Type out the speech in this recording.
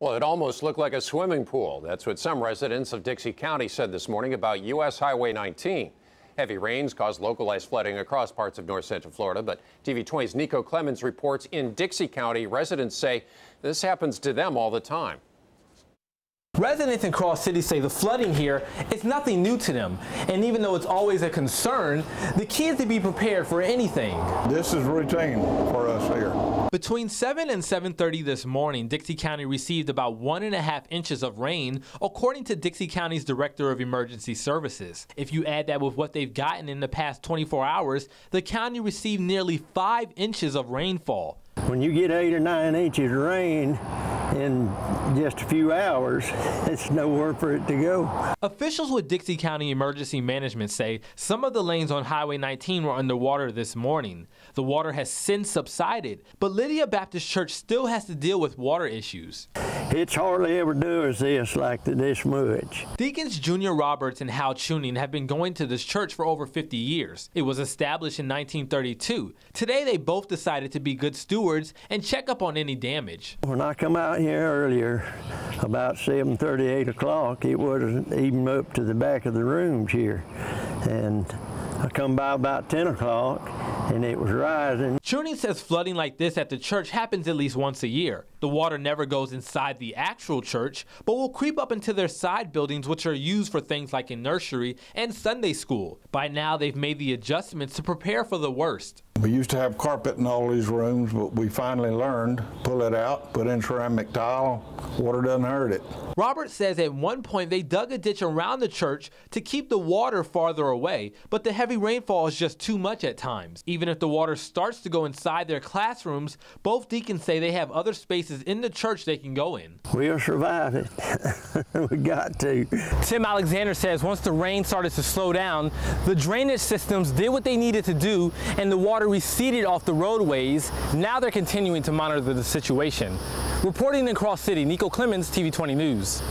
Well, it almost looked like a swimming pool. That's what some residents of Dixie County said this morning about U.S. Highway 19. Heavy rains caused localized flooding across parts of north central Florida, but TV 20's Nico Clemens reports in Dixie County, residents say this happens to them all the time. Residents in Cross City say the flooding here is nothing new to them, and even though it's always a concern, the key is to be prepared for anything. This is routine for us here. Between 7 and 7:30 this morning, Dixie County received about 1.5 inches of rain, according to Dixie County's Director of Emergency Services. If you add that with what they've gotten in the past 24 hours, the county received nearly 5 inches of rainfall. When you get 8 or 9 inches of rain in just a few hours, it's nowhere for it to go. Officials with Dixie County Emergency Management say some of the lanes on Highway 19 were underwater this morning. The water has since subsided, but Lydia Baptist Church still has to deal with water issues. It's hardly ever does this like this much. Deacons Junior Roberts and Hal Tuning have been going to this church for over 50 years. It was established in 1932. Today they both decided to be good stewards and check up on any damage. When I come out here earlier, about 7:30, 8 o'clock, it wasn't even up to the back of the rooms here. And I come by about 10 o'clock and it was rising. Tuning says flooding like this at the church happens at least once a year. The water never goes inside the actual church, but will creep up into their side buildings, which are used for things like a nursery and Sunday school. By now, they've made the adjustments to prepare for the worst. We used to have carpet in all these rooms, but we finally learned, pull it out, put in ceramic tile, water doesn't hurt it. Robert says at one point they dug a ditch around the church to keep the water farther away, but the heavy rainfall is just too much at times. Even if the water starts to go inside their classrooms, both deacons say they have other spaces in the church they can go in. We'll survive it. We got to. Tim Alexander says once the rain started to slow down, the drainage systems did what they needed to do and the water receded off the roadways. Now they're continuing to monitor the situation. Reporting in Cross City, Nico Clemens, TV 20 News.